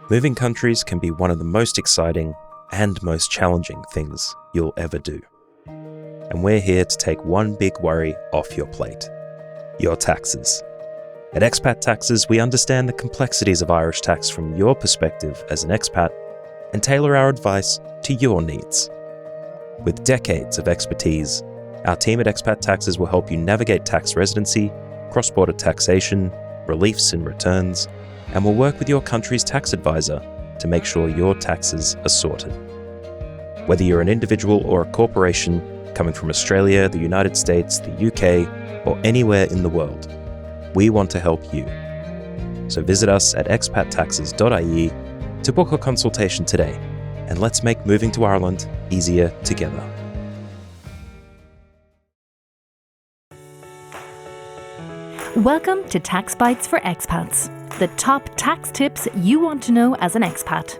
Moving countries can be one of the most exciting and most challenging things you'll ever do. And we're here to take one big worry off your plate: your taxes. At Expat Taxes, we understand the complexities of Irish tax from your perspective as an expat and tailor our advice to your needs. With decades of expertise, our team at Expat Taxes will help you navigate tax residency, cross-border taxation, reliefs and returns, and will work with your country's tax advisor to make sure your taxes are sorted. Whether you're an individual or a corporation coming from Australia, the United States, the UK, or anywhere in the world, we want to help you. So visit us at expattaxes.ie to book a consultation today, and let's make moving to Ireland easier together. Welcome to Tax Bites for Expats, the top tax tips you want to know as an expat.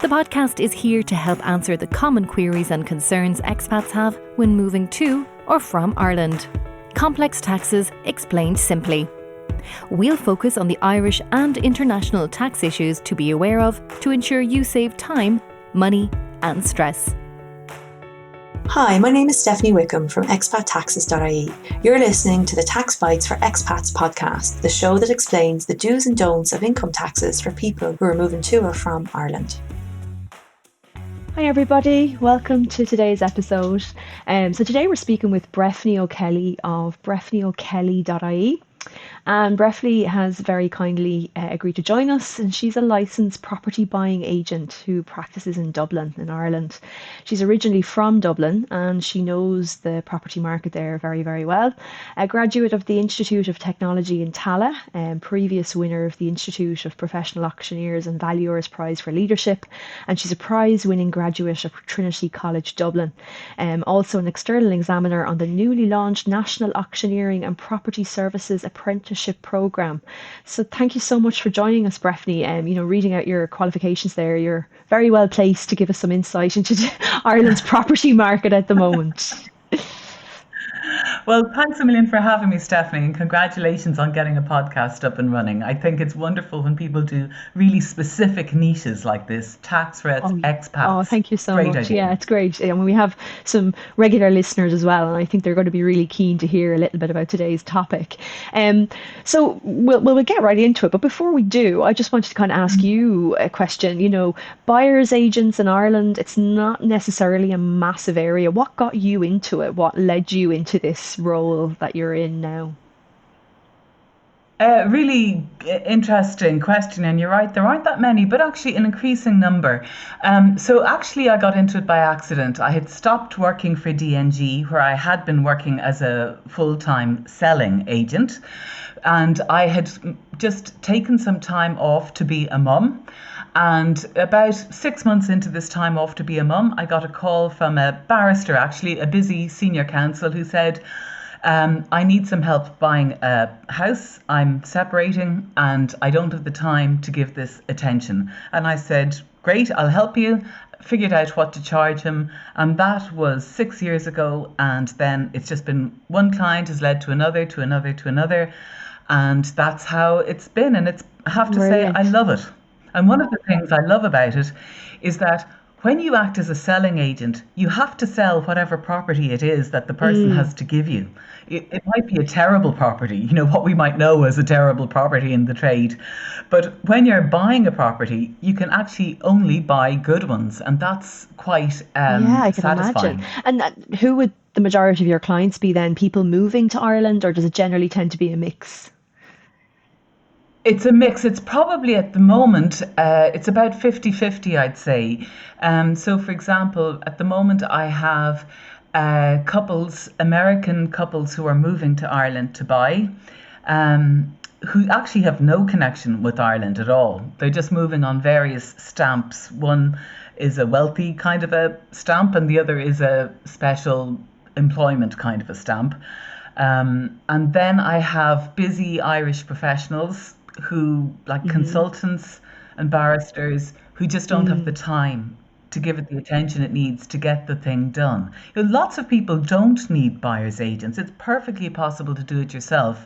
The podcast is here to help answer the common queries and concerns expats have when moving to or from Ireland. Complex taxes explained simply. We'll focus on the Irish and international tax issues to be aware of to ensure you save time, money and stress. Hi, my name is Stephanie Wickham from expatttaxes.ie. You're listening to the Tax Bites for Expats podcast, the show that explains the do's and don'ts of income taxes for people who are moving to or from Ireland. Hi everybody, welcome to today's episode. So today we're speaking with Breffnie O'Kelly of breffnieokelly.ie. And Breffnie has very kindly agreed to join us, and she's a licensed property buying agent who practices in Dublin in Ireland. She's originally from Dublin and she knows the property market there very, very well. A graduate of the Institute of Technology in Tallaght, previous winner of the Institute of Professional Auctioneers and Valuers Prize for Leadership, and she's a prize-winning graduate of Trinity College Dublin. Also an external examiner on the newly launched National Auctioneering and Property Services Apprenticeship Programme. So thank you so much for joining us, Breffnie. Reading out your qualifications there, you're very well placed to give us some insight into Ireland's property market at the moment. Well, thanks a million for having me, Stephanie, and congratulations on getting a podcast up and running. I think it's wonderful when people do really specific niches like this, tax rates, expats. Oh, thank you so great much. Idea. Yeah, it's great. I mean, we have some regular listeners as well, and I think they're going to be really keen to hear a little bit about today's topic. So we'll get right into it. But before we do, I just wanted to kind of ask you a question. You know, buyers agents in Ireland, it's not necessarily a massive area. What got you into it? What led you into this role that you're in now? Really interesting question, and you're right, there aren't that many, but actually an increasing number. So actually I got into it by accident. I had stopped working for DNG, where I had been working as a full-time selling agent, and I had just taken some time off to be a mum. And about 6 months into this time off to be a mum, I got a call from a barrister, actually a busy senior counsel, who said, I need some help buying a house. I'm separating and I don't have the time to give this attention. And I said, great, I'll help you. Figured out what to charge him. And that was 6 years ago. And then it's just been one client has led to another, to another, to another. And that's how it's been. And I have to say, I love it. And one of the things I love about it is that when you act as a selling agent, you have to sell whatever property it is that the person has to give you. It might be a terrible property, what we might know as a terrible property in the trade. But when you're buying a property, you can actually only buy good ones. And that's quite I can satisfying. imagine. And who would the majority of your clients be then? People moving to Ireland, or does it generally tend to be a mix? It's a mix. It's probably at the moment, it's about 50-50, I'd say. So, for example, at the moment I have American couples who are moving to Ireland to buy, who actually have no connection with Ireland at all. They're just moving on various stamps. One is a wealthy kind of a stamp and the other is a special employment kind of a stamp. And then I have busy Irish professionals who, like consultants and barristers, who just don't have the time to give it the attention it needs to get the thing done. Lots of people don't need buyer's agents. It's perfectly possible to do it yourself.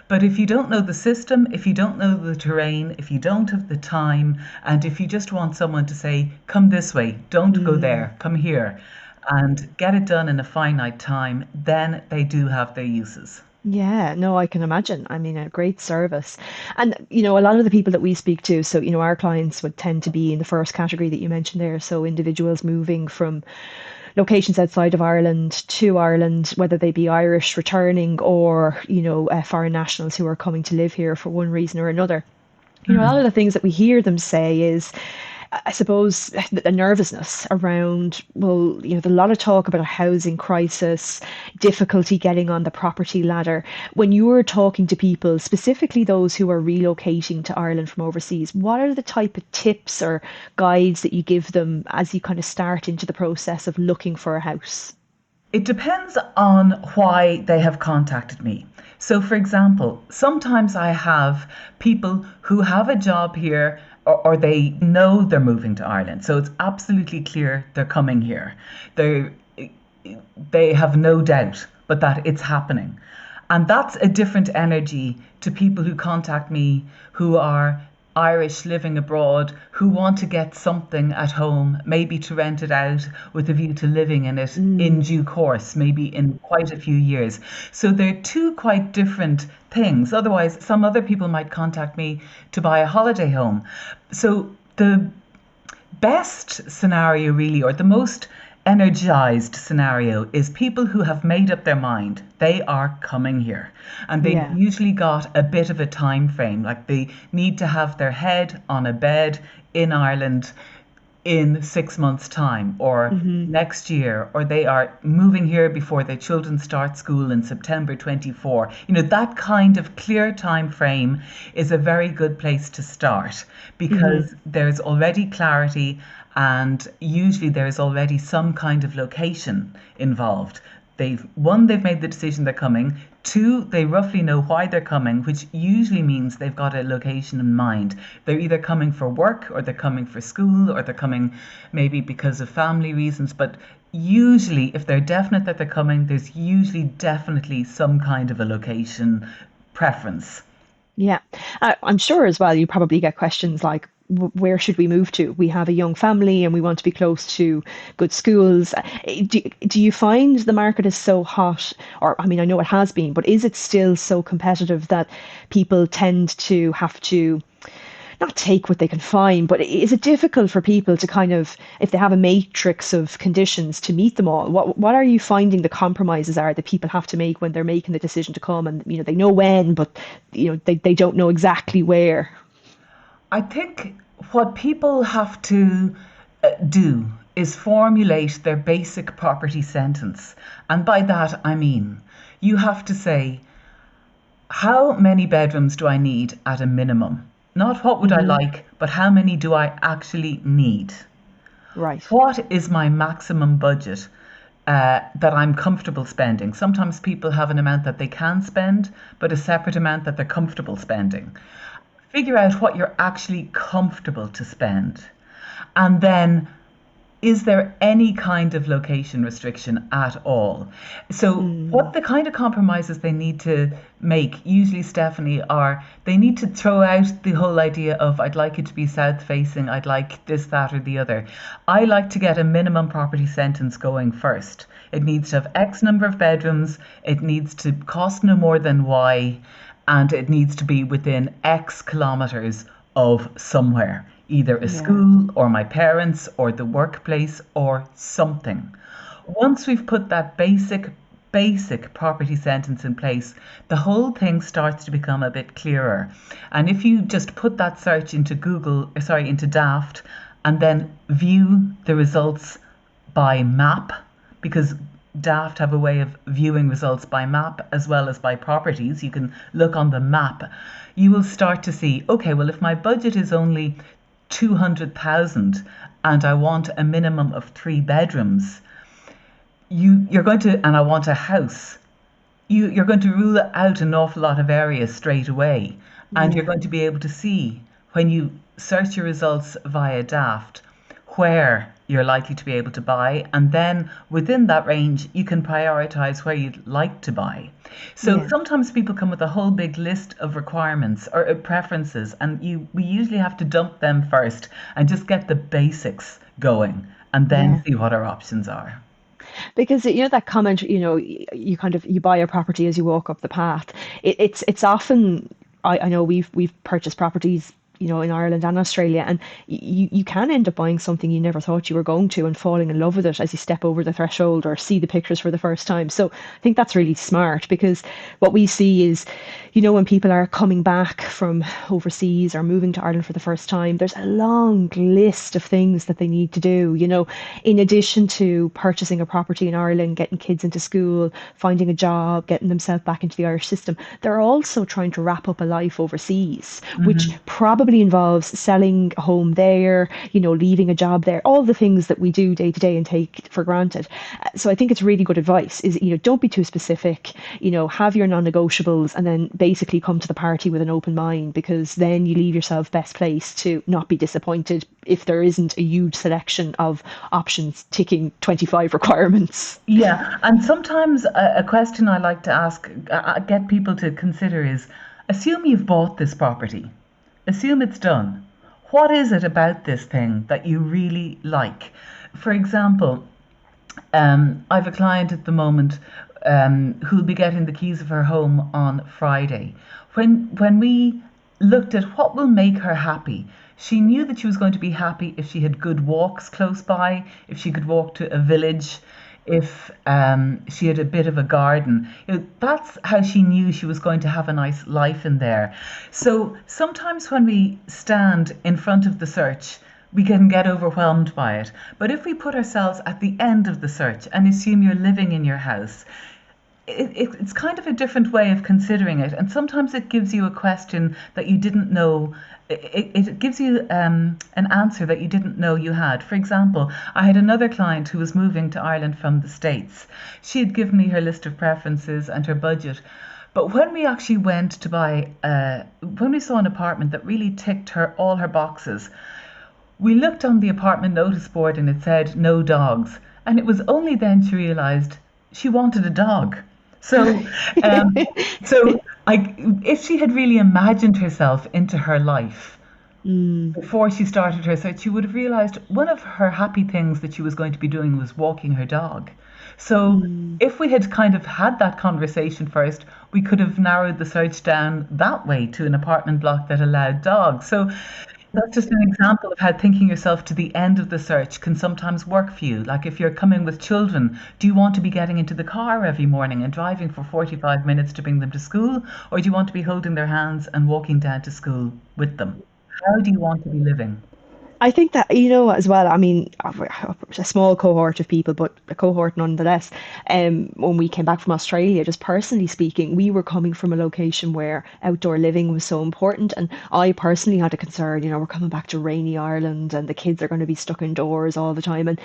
But if you don't know the system, if you don't know the terrain, if you don't have the time, and if you just want someone to say, come this way, don't go there, come here, and get it done in a finite time, then they do have their uses. Yeah, no, I can imagine. I mean, a great service. And, a lot of the people that we speak to, so, our clients would tend to be in the first category that you mentioned there. So individuals moving from locations outside of Ireland to Ireland, whether they be Irish returning or, foreign nationals who are coming to live here for one reason or another. A lot of the things that we hear them say is, I suppose, the nervousness around, well, there's a lot of talk about a housing crisis, difficulty getting on the property ladder. When you are talking to people, specifically those who are relocating to Ireland from overseas, what are the type of tips or guides that you give them as you kind of start into the process of looking for a house? It depends on why they have contacted me. So, for example, sometimes I have people who have a job here, or they know they're moving to Ireland. So it's absolutely clear they're coming here. They have no doubt but that it's happening. And that's a different energy to people who contact me who are Irish living abroad, who want to get something at home, maybe to rent it out with a view to living in it in due course, maybe in quite a few years. So they're two quite different things. Otherwise, some other people might contact me to buy a holiday home. So the best scenario really, or the most energized scenario, is people who have made up their mind they are coming here, and they've usually got a bit of a time frame, like they need to have their head on a bed in Ireland in 6 months' time, or next year, or they are moving here before their children start school in September 24. That kind of clear time frame is a very good place to start, because there's already clarity, and usually there's already some kind of location involved. They've made the decision they're coming. 2, they roughly know why they're coming, which usually means they've got a location in mind. They're either coming for work, or they're coming for school, or they're coming maybe because of family reasons. But usually, if they're definite that they're coming, there's usually definitely some kind of a location preference. Yeah, I'm sure as well you probably get questions like, where should we move to? We have a young family and we want to be close to good schools. Do you find the market is so hot? Or, I mean, I know it has been, but is it still so competitive that people tend to have to not take what they can find, but is it difficult for people to kind of, if they have a matrix of conditions, to meet them all? What are you finding the compromises are that people have to make when they're making the decision to come, and they know when, but they don't know exactly where? I think what people have to do is formulate their basic property sentence. And by that, I mean, you have to say, how many bedrooms do I need at a minimum? Not what would I like, but how many do I actually need? Right. What is my maximum budget that I'm comfortable spending? Sometimes people have an amount that they can spend, but a separate amount that they're comfortable spending. Figure out what you're actually comfortable to spend. And then, is there any kind of location restriction at all? So what the kind of compromises they need to make, usually, Stephanie, are they need to throw out the whole idea of, I'd like it to be south facing, I'd like this, that, or the other. I like to get a minimum property sentence going first. It needs to have X number of bedrooms, it needs to cost no more than Y, and it needs to be within X kilometres of somewhere, either a school or my parents or the workplace or something. Once we've put that basic property sentence in place, the whole thing starts to become a bit clearer. And if you just put that search into into Daft, and then view the results by map, because Daft have a way of viewing results by map as well as by properties. You can look on the map. You will start to see, okay, well, if my budget is only 200,000 and I want a minimum of 3 bedrooms, you're going to, and I want a house, you're going to rule out an awful lot of areas straight away. And you're going to be able to see, when you search your results via Daft, where you're likely to be able to buy, and then within that range you can prioritize where you'd like to buy. So sometimes people come with a whole big list of requirements or preferences, and we usually have to dump them first and just get the basics going and then see what our options are. Because that comment, you buy a property as you walk up the path. It's often, I know we've purchased properties, in Ireland and Australia, and you can end up buying something you never thought you were going to and falling in love with it as you step over the threshold or see the pictures for the first time. So I think that's really smart, because what we see is, when people are coming back from overseas or moving to Ireland for the first time, there's a long list of things that they need to do, in addition to purchasing a property in Ireland, getting kids into school, finding a job, getting themselves back into the Irish system. They're also trying to wrap up a life overseas, which probably involves selling a home there, leaving a job there, all the things that we do day to day and take for granted. So I think it's really good advice is, don't be too specific, have your non-negotiables, and then basically come to the party with an open mind, because then you leave yourself best placed to not be disappointed if there isn't a huge selection of options ticking 25 requirements. Yeah, and sometimes a question I like to ask, get people to consider is, assume you've bought this property. Assume it's done. What is it about this thing that you really like? For example, I've a client at the moment who'll be getting the keys of her home on Friday. When we looked at what will make her happy, she knew that she was going to be happy if she had good walks close by, if she could walk to a village, if she had a bit of a garden. That's how she knew she was going to have a nice life in there. So sometimes when we stand in front of the search, we can get overwhelmed by it. But if we put ourselves at the end of the search and assume you're living in your house, it's kind of a different way of considering it. And sometimes it gives you a question that you didn't know. It gives you an answer that you didn't know you had. For example, I had another client who was moving to Ireland from the States. She had given me her list of preferences and her budget. But when we actually went to buy, when we saw an apartment that really ticked all her boxes, we looked on the apartment notice board and it said no dogs. And it was only then she realised she wanted a dog. So, if she had really imagined herself into her life before she started her search, she would have realised one of her happy things that she was going to be doing was walking her dog. So if we had kind of had that conversation first, we could have narrowed the search down that way to an apartment block that allowed dogs. So that's just an example of how thinking yourself to the end of the search can sometimes work for you. Like if you're coming with children, do you want to be getting into the car every morning and driving for 45 minutes to bring them to school? Or do you want to be holding their hands and walking down to school with them? How do you want to be living? I think that, as well, I mean, a small cohort of people, but a cohort nonetheless. When we came back from Australia, just personally speaking, we were coming from a location where outdoor living was so important. And I personally had a concern, we're coming back to rainy Ireland and the kids are going to be stuck indoors all the time. And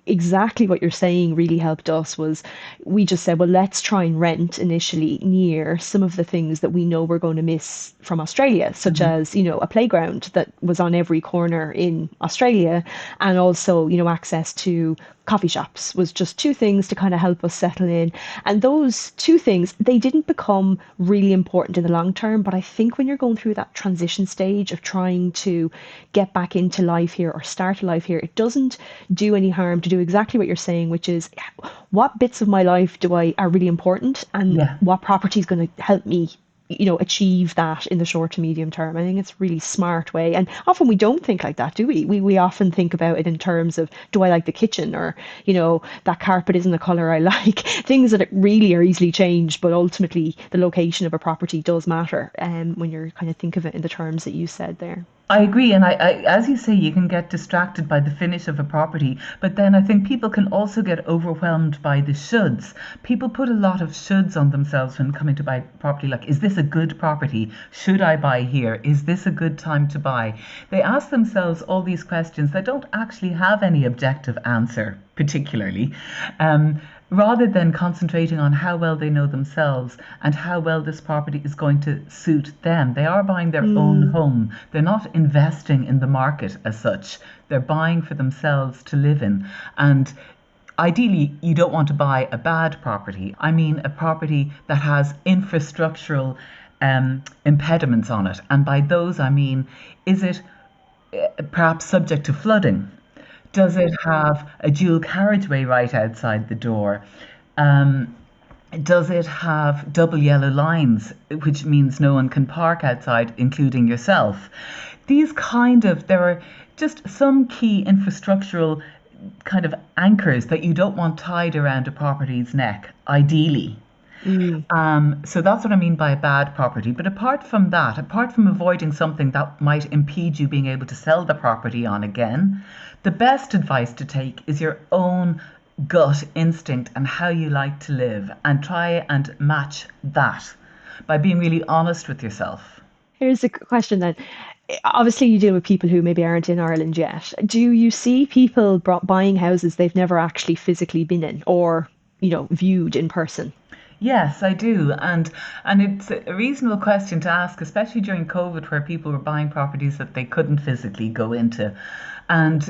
exactly what you're saying really helped us was we just said, well, let's try and rent initially near some of the things that we know we're going to miss from Australia, such as, a playground that was on every corner in Australia, and also, access to coffee shops was just two things to kind of help us settle in. And those two things, they didn't become really important in the long term. But I think when you're going through that transition stage of trying to get back into life here or start a life here, it doesn't do any harm to do exactly what you're saying, which is what bits of my life are really important, and what property is going to help me achieve that in the short to medium term. I think it's a really smart way. And often we don't think like that, do we? We often think about it in terms of, do I like the kitchen? Or, that carpet isn't the colour I like. Things that really are easily changed, but ultimately the location of a property does matter when you're kind of think of it in the terms that you said there. I agree, and I, as you say, you can get distracted by the finish of a property, but then I think people can also get overwhelmed by the shoulds. People put a lot of shoulds on themselves when coming to buy property, like, is this a good property? Should I buy here? Is this a good time to buy? They ask themselves all these questions that don't actually have any objective answer, particularly. rather than concentrating on how well they know themselves and how well this property is going to suit them. They are buying their own home. They're not investing in the market as such. They're buying for themselves to live in. And ideally, you don't want to buy a bad property. I mean a property that has infrastructural impediments on it. And by those, I mean, is it perhaps subject to flooding? Does it have a dual carriageway right outside the door? Does it have double yellow lines, which means no one can park outside, including yourself? There are just some key infrastructural kind of anchors that you don't want tied around a property's neck, ideally. So that's what I mean by a bad property. But apart from that, apart from avoiding something that might impede you being able to sell the property on again, the best advice to take is your own gut instinct and how you like to live, and try and match that by being really honest with yourself. Here's a question then. Obviously, you deal with people who maybe aren't in Ireland yet. Do you see people buying houses they've never actually physically been in or, viewed in person? Yes, I do. And it's a reasonable question to ask, especially during COVID, where people were buying properties that they couldn't physically go into. And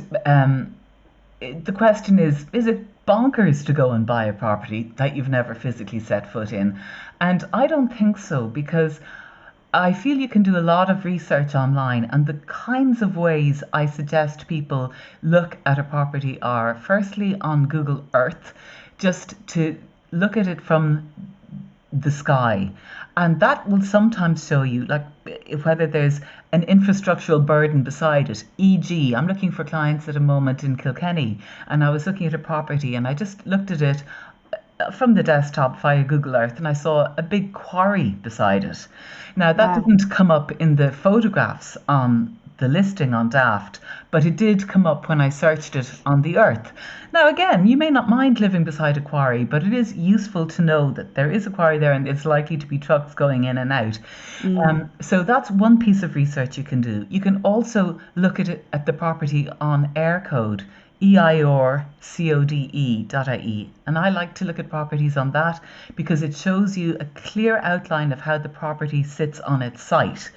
the question is it bonkers to go and buy a property that you've never physically set foot in? And I don't think so, because I feel you can do a lot of research online, and the kinds of ways I suggest people look at a property are, firstly, on Google Earth, just to look at it from the sky. And that will sometimes show you whether there's an infrastructural burden beside it. E.g., I'm looking for clients at a moment in Kilkenny, and I was looking at a property and I just looked at it from the desktop via Google Earth, and I saw a big quarry beside it. Now, that didn't come up in the photographs on the listing on Daft, but it did come up when I searched it on the Earth. Now, again, you may not mind living beside a quarry, but it is useful to know that there is a quarry there and it's likely to be trucks going in and out. So that's one piece of research you can do. You can also look at the property on Aircode, EIRCODE.ie. And I like to look at properties on that because it shows you a clear outline of how the property sits on its site.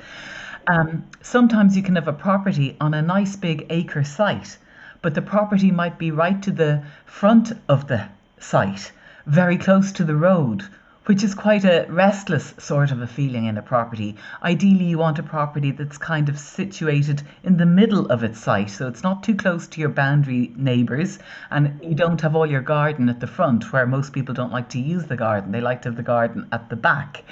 Sometimes you can have a property on a nice big acre site, but the property might be right to the front of the site, very close to the road, which is quite a restless sort of a feeling in a property. Ideally, you want a property that's kind of situated in the middle of its site, so it's not too close to your boundary neighbours, and you don't have all your garden at the front, where most people don't like to use the garden. They like to have the garden at the back.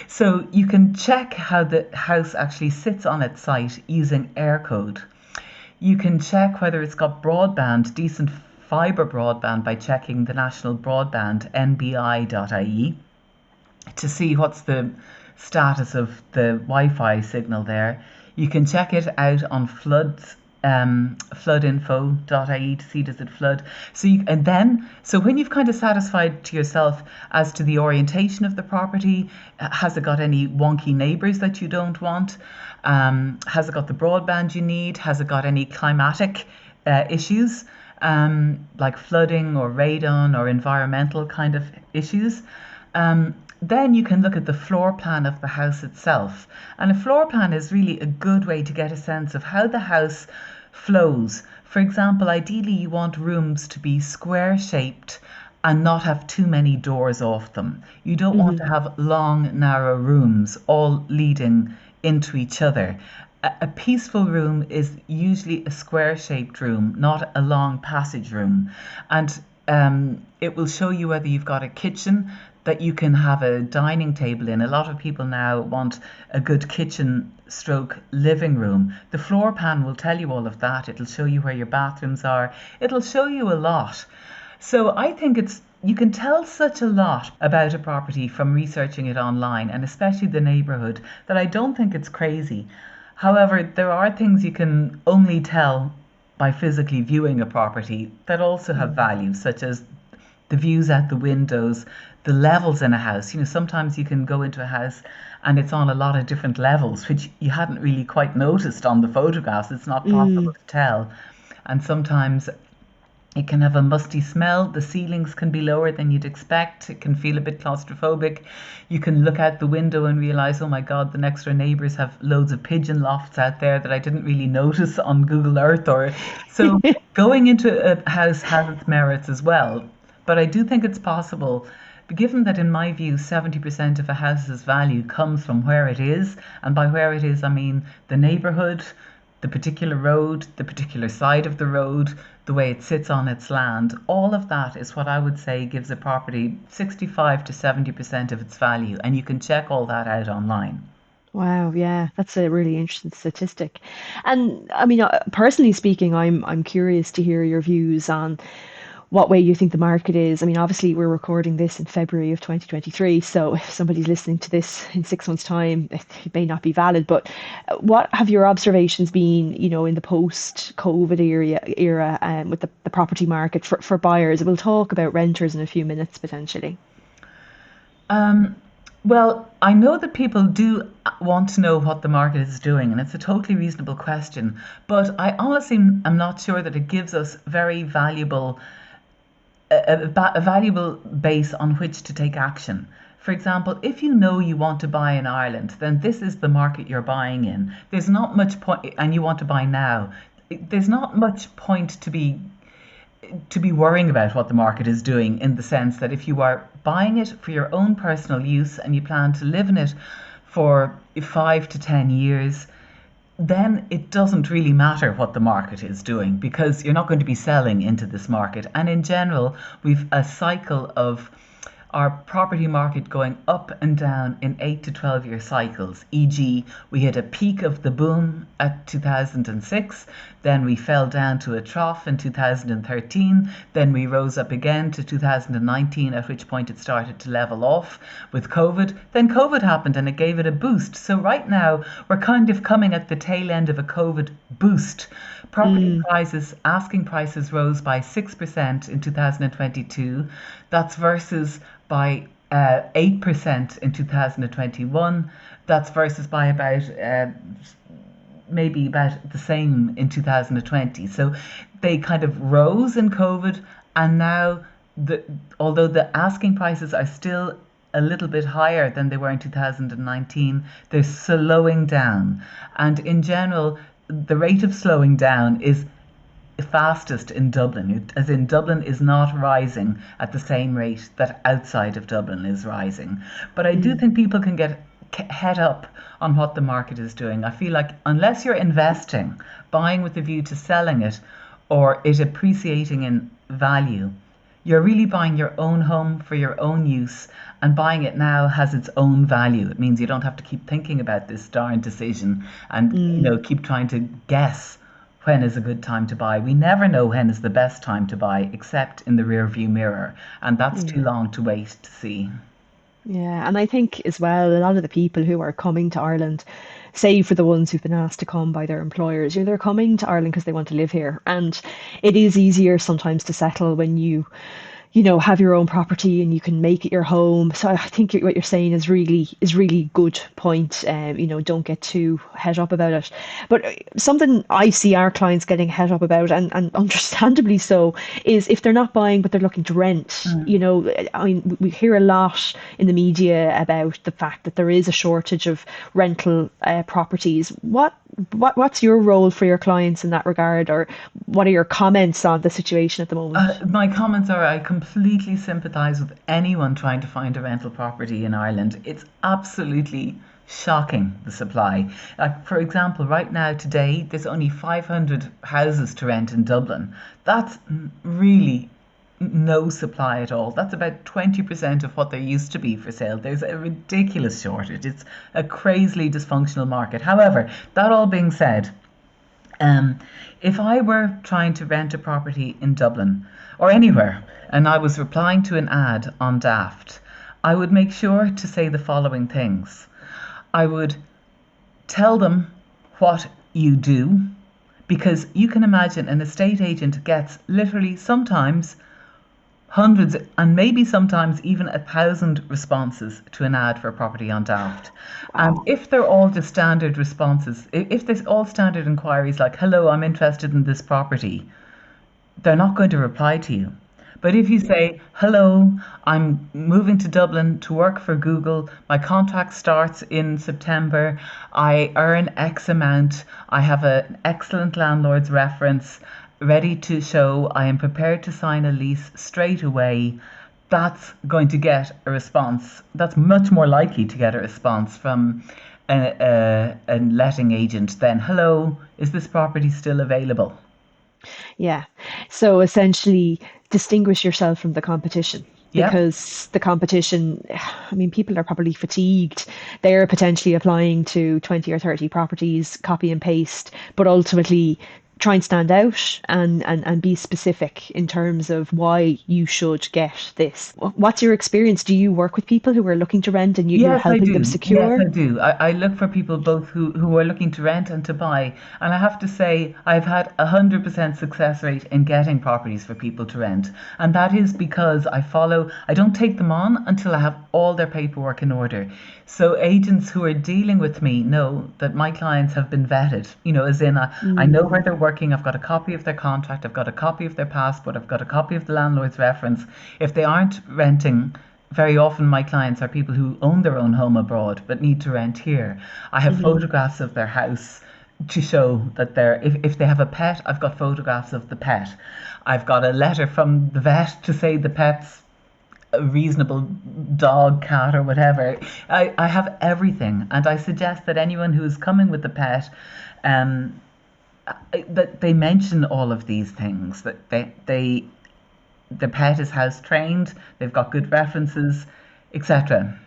So you can check how the house actually sits on its site using Aircode. You can check whether it's got broadband, decent fibre broadband, by checking the national broadband, nbi.ie. to see what's the status of the Wi-Fi signal there. You can check it out on floodinfo.ie to see does it flood. So when you've kind of satisfied to yourself as to the orientation of the property, has it got any wonky neighbours that you don't want? Has it got the broadband you need? Has it got any climatic issues like flooding or radon or environmental kind of issues? Then you can look at the floor plan of the house itself. And a floor plan is really a good way to get a sense of how the house flows. For example, ideally you want rooms to be square shaped and not have too many doors off them. You don't want to have long, narrow rooms all leading into each other. A peaceful room is usually a square shaped room, not a long passage room. And it will show you whether you've got a kitchen that you can have a dining table in. A lot of people now want a good kitchen stroke living room. The floor plan will tell you all of that. It'll show you where your bathrooms are. It'll show you a lot. So I think you can tell such a lot about a property from researching it online, and especially the neighbourhood, that I don't think it's crazy. However, there are things you can only tell by physically viewing a property that also have value, such as the views out the windows, the levels in a house. Sometimes you can go into a house and it's on a lot of different levels, which you hadn't really quite noticed on the photographs. It's not possible to tell. And sometimes It can have a musty smell. The ceilings can be lower than you'd expect. It can feel a bit claustrophobic. You can look out the window and realize, oh my God, the next door neighbors have loads of pigeon lofts out there that I didn't really notice on Google Earth. So going into a house has its merits as well. But I do think it's possible, given that in my view, 70% of a house's value comes from where it is. And by where it is, I mean the neighborhood, the particular road, the particular side of the road, the way it sits on its land. All of that is what I would say gives a property 65 to 70% of its value. And you can check all that out online. Wow, yeah, that's a really interesting statistic. And I mean, personally speaking, I'm curious to hear your views on what way you think the market is. I mean, obviously, we're recording this in February of 2023, so if somebody's listening to this in 6 months' time, it may not be valid. But what have your observations been, in the post-COVID era with the property market for buyers? We'll talk about renters in a few minutes, potentially. Well, I know that people do want to know what the market is doing, and it's a totally reasonable question. But I honestly am not sure that it gives us very valuable a valuable base on which to take action. For example, if you know you want to buy in Ireland, then this is the market you're buying in. There's not much point, and you want to buy now. There's not much point to be worrying about what the market is doing, in the sense that if you are buying it for your own personal use and you plan to live in it for 5 to 10 years, then it doesn't really matter what the market is doing, because you're not going to be selling into this market. And in general, we've a cycle of our property market going up and down in 8 to 12 year cycles. E.g., we had a peak of the boom at 2006, then we fell down to a trough in 2013, then we rose up again to 2019, at which point it started to level off with COVID. Then COVID happened and it gave it a boost. So right now we're kind of coming at the tail end of a COVID boost. Property prices, asking prices rose by 6% in 2022. That's versus by 8% in 2021. That's versus by about maybe about the same in 2020. So they kind of rose in COVID, and now although the asking prices are still a little bit higher than they were in 2019, they're slowing down. And in general, the rate of slowing down is fastest in Dublin, as in Dublin is not rising at the same rate that outside of Dublin is rising. But I do think people can get head up on what the market is doing. I feel like unless you're investing, buying with a view to selling it or it appreciating in value, you're really buying your own home for your own use, and buying it now has its own value. It means you don't have to keep thinking about this darn decision and keep trying to guess when is a good time to buy. We never know when is the best time to buy, except in the rear view mirror, and that's too long to wait to see. Yeah, and I think as well, a lot of the people who are coming to Ireland, save for the ones who've been asked to come by their employers, they're coming to Ireland because they want to live here. And it is easier sometimes to settle when you have your own property and you can make it your home. So I think what you're saying is really good point. Don't get too het up about it. But something I see our clients getting het up about, and understandably so, is if they're not buying but they're looking to rent. We hear a lot in the media about the fact that there is a shortage of rental properties. What's your role for your clients in that regard, or what are your comments on the situation at the moment? My comments are, I completely sympathise with anyone trying to find a rental property in Ireland. It's absolutely shocking, the supply. For example, right now, today, there's only 500 houses to rent in Dublin. That's really no supply at all. That's about 20% of what there used to be for sale. There's a ridiculous shortage. It's a crazily dysfunctional market. However, that all being said, if I were trying to rent a property in Dublin or anywhere, and I was replying to an ad on Daft, I would make sure to say the following things. I would tell them what you do, because you can imagine an estate agent gets literally sometimes hundreds and maybe sometimes even 1,000 responses to an ad for a property on Daft. And if they're all just standard responses, if there's all standard inquiries like, hello, I'm interested in this property, they're not going to reply to you. But if you say, hello, I'm moving to Dublin to work for Google, my contract starts in September, I earn X amount, I have an excellent landlord's reference, ready to show, I am prepared to sign a lease straight away, that's going to get a response. That's much more likely to get a response from a letting agent than, hello, is this property still available? Yeah. So essentially, distinguish yourself from the competition. Yeah. Because the competition, I mean, people are probably fatigued. They're potentially applying to 20 or 30 properties, copy and paste, but ultimately try and stand out and be specific in terms of why you should get this. What's your experience? Do you work with people who are looking to rent and you're Yes, I helping them do. Yes, secure? I do. I look for people both who are looking to rent and to buy. And I have to say, I've had 100% success rate in getting properties for people to rent. And that is because I don't take them on until I have all their paperwork in order. So agents who are dealing with me know that my clients have been vetted, as in I know where they're working, I've got a copy of their contract, I've got a copy of their passport, I've got a copy of the landlord's reference. If they aren't renting, very often my clients are people who own their own home abroad but need to rent here. I have photographs of their house to show that if they have a pet, I've got photographs of the pet. I've got a letter from the vet to say the pet's a reasonable dog, cat, or whatever. I have everything, and I suggest that anyone who is coming with the pet, that they mention all of these things, that the pet is house trained, they've got good references, etc.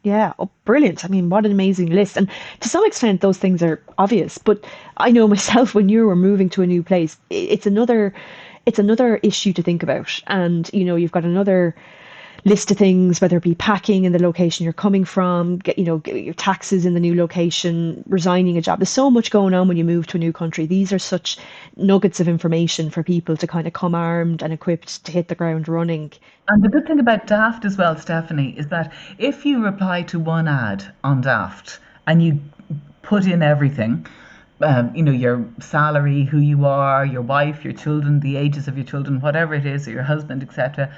Yeah, oh, brilliant. I mean, what an amazing list. And to some extent, those things are obvious. But I know myself, when you were moving to a new place, it's another issue to think about. And, you've got another list of things, whether it be packing in the location you're coming from, get your taxes in the new location, resigning a job. There's so much going on when you move to a new country. These are such nuggets of information for people to kind of come armed and equipped to hit the ground running. And the good thing about Daft as well, Stephanie, is that if you reply to one ad on Daft and you put in everything, your salary, who you are, your wife, your children, the ages of your children, whatever it is, or your husband, etc.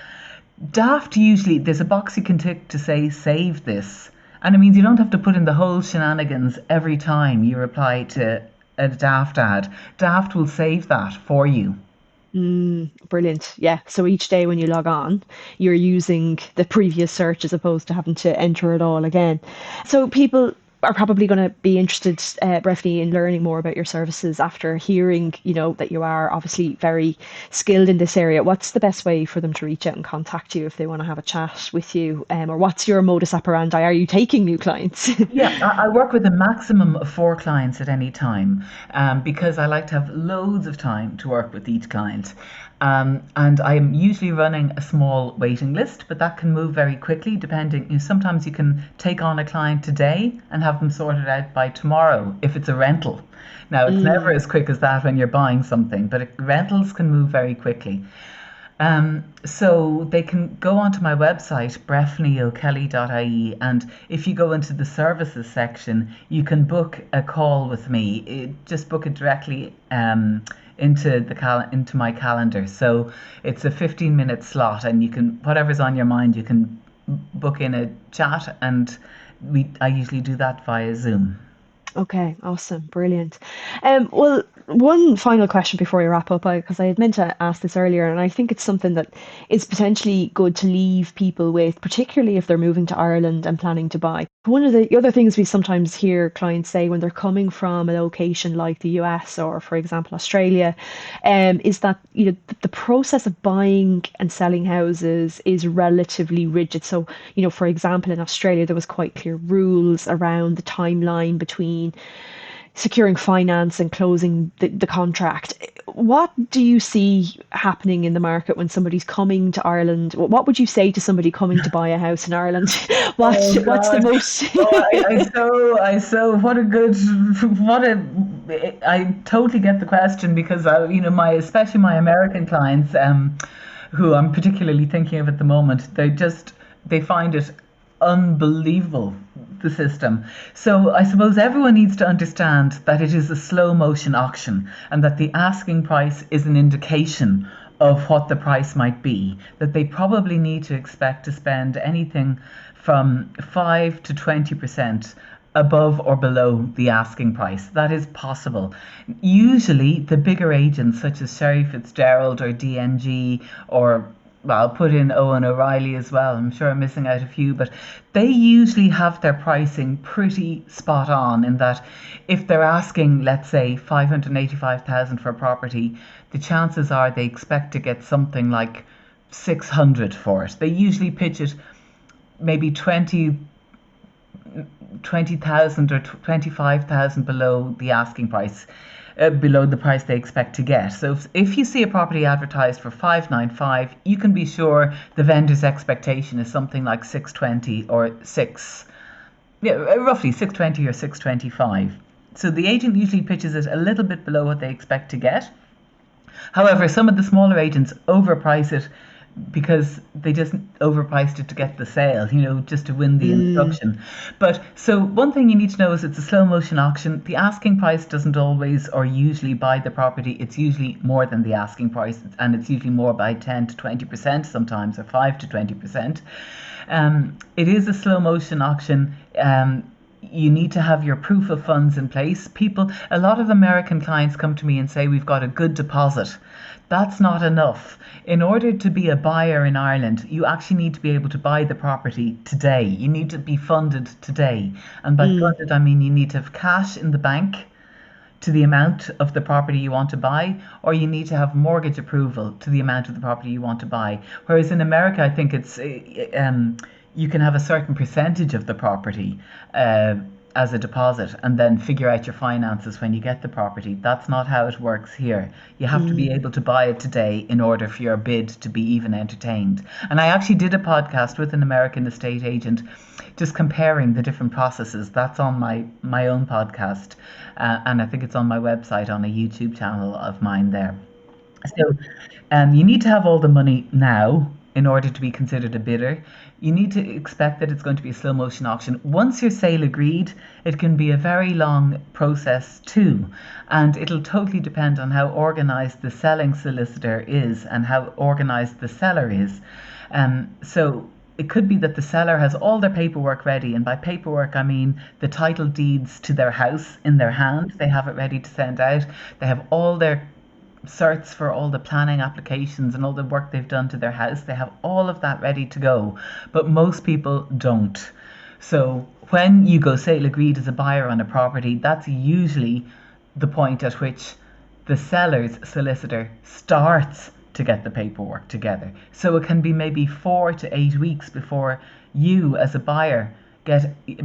Daft usually, there's a box you can tick to say save this. And it means you don't have to put in the whole shenanigans every time you reply to a Daft ad. Daft will save that for you. Brilliant. Yeah. So each day when you log on, you're using the previous search as opposed to having to enter it all again. So people are probably going to be interested, Breffnie, in learning more about your services after hearing, that you are obviously very skilled in this area. What's the best way for them to reach out and contact you if they want to have a chat with you? Or what's your modus operandi? Are you taking new clients? Yeah, I work with a maximum of 4 clients at any time, because I like to have loads of time to work with each client. And I'm usually running a small waiting list, but that can move very quickly depending. Sometimes you can take on a client today and have them sorted out by tomorrow if it's a rental. Now, it's never as quick as that when you're buying something, but rentals can move very quickly. So they can go onto my website, breffnieokelly.ie, and if you go into the services section, you can book a call with me. Just book it directly into my calendar. So it's a 15-minute slot, and you can, whatever's on your mind, you can book in a chat, and I usually do that via Zoom. Okay, awesome, brilliant. Well, one final question before we wrap up, because I had meant to ask this earlier, and I think it's something that is potentially good to leave people with, particularly if they're moving to Ireland and planning to buy. One of the other things we sometimes hear clients say when they're coming from a location like the US or, for example, Australia, is that the process of buying and selling houses is relatively rigid. So, for example, in Australia, there was quite clear rules around the timeline between securing finance and closing the contract. What do you see happening in the market when somebody's coming to Ireland? What would you say to somebody coming to buy a house in Ireland? What's the most? I totally get the question, because especially my American clients, who I'm particularly thinking of at the moment, they find it unbelievable the system. So I suppose everyone needs to understand that it is a slow motion auction and that the asking price is an indication of what the price might be, that they probably need to expect to spend anything from 5 to 20% above or below the asking price. That is possible. Usually the bigger agents such as Sherry Fitzgerald or DNG, or well, I'll put in Owen O'Reilly as well, I'm sure I'm missing out a few, but they usually have their pricing pretty spot on, in that if they're asking, let's say, 585,000 for a property, the chances are they expect to get something like 600 for it. They usually pitch it maybe 20,000 or 25,000 below the asking price, below the price they expect to get. So if you see a property advertised for 595, you can be sure the vendor's expectation is something like 620 or roughly 620 or 625. So the agent usually pitches it a little bit below what they expect to get. However, some of the smaller agents overprice it because they just overpriced it to get the sale, just to win the instruction. But so one thing you need to know is it's a slow motion auction. The asking price doesn't always or usually buy the property. It's usually more than the asking price, and it's usually more by 10 to 20% sometimes, or 5 to 20%. It is a slow motion auction. You need to have your proof of funds in place. A lot of American clients come to me and say, we've got a good deposit. That's not enough. In order to be a buyer in Ireland, you actually need to be able to buy the property today. You need to be funded today. And by funded, I mean you need to have cash in the bank to the amount of the property you want to buy, or you need to have mortgage approval to the amount of the property you want to buy. Whereas in America, I think it's you can have a certain percentage of the property as a deposit and then figure out your finances when you get the property. That's not how it works here. You have to be able to buy it today in order for your bid to be even entertained. And I actually did a podcast with an American estate agent just comparing the different processes. That's on my own podcast, and I think it's on my website on a YouTube channel of mine there. So you need to have all the money now in order to be considered a bidder. You need to expect that it's going to be a slow motion auction. Once your sale agreed, it can be a very long process too. And it'll totally depend on how organised the selling solicitor is and how organised the seller is. So it could be that the seller has all their paperwork ready. And by paperwork, I mean the title deeds to their house in their hand. They have it ready to send out. They have all their certs for all the planning applications and all the work they've done to their house. They have all of that ready to go, but most people don't. So when you go sale agreed as a buyer on a property, that's usually the point at which the seller's solicitor starts to get the paperwork together. So it can be maybe 4 to 8 weeks before you as a buyer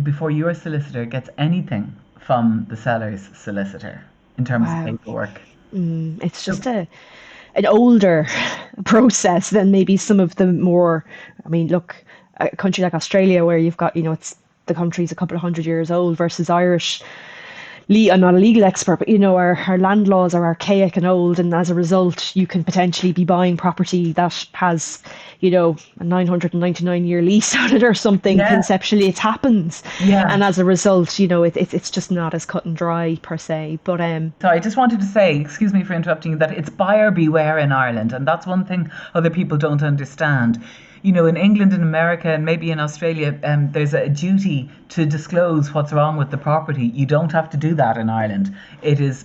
before your solicitor gets anything from the seller's solicitor in terms of paperwork. It's just an older process than maybe some of the more, look, a country like Australia where you've got, the country's a couple of 100 years old versus Irish. I'm not a legal expert, but our land laws are archaic and old, and as a result you can potentially be buying property that has a 999-year lease on it or something. Conceptually it happens, and as a result it's just not as cut and dry per se. But so I just wanted to say, excuse me for interrupting you, that it's buyer beware in Ireland, and that's one thing other people don't understand. In England and America and maybe in Australia, there's a duty to disclose what's wrong with the property. You don't have to do that in Ireland. It is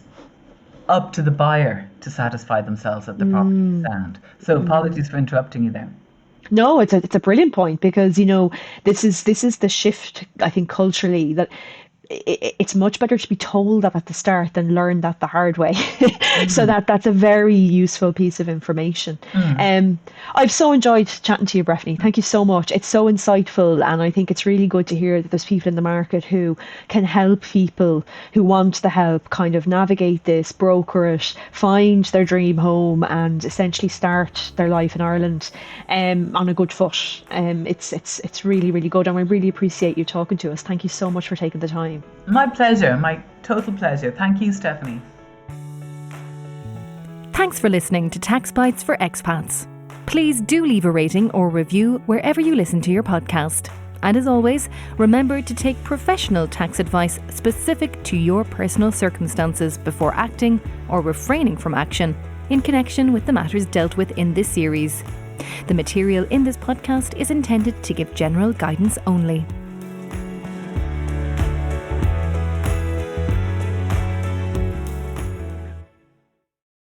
up to the buyer to satisfy themselves that the property is sound. So apologies for interrupting you there. No, it's a brilliant point, because this is the shift, I think, culturally, that it's much better to be told that at the start than learn that the hard way. So that's a very useful piece of information. I've so enjoyed chatting to you, Breffnie. Thank you so much. It's so insightful, and I think it's really good to hear that there's people in the market who can help people who want the help kind of navigate this, broker it, find their dream home, and essentially start their life in Ireland on a good foot. It's really, really good, and I really appreciate you talking to us. Thank you so much for taking the time. My pleasure, my total pleasure. Thank you, Stephanie. Thanks for listening to Tax Bites for Expats. Please do leave a rating or review wherever you listen to your podcast. And as always, remember to take professional tax advice specific to your personal circumstances before acting or refraining from action in connection with the matters dealt with in this series. The material in this podcast is intended to give general guidance only.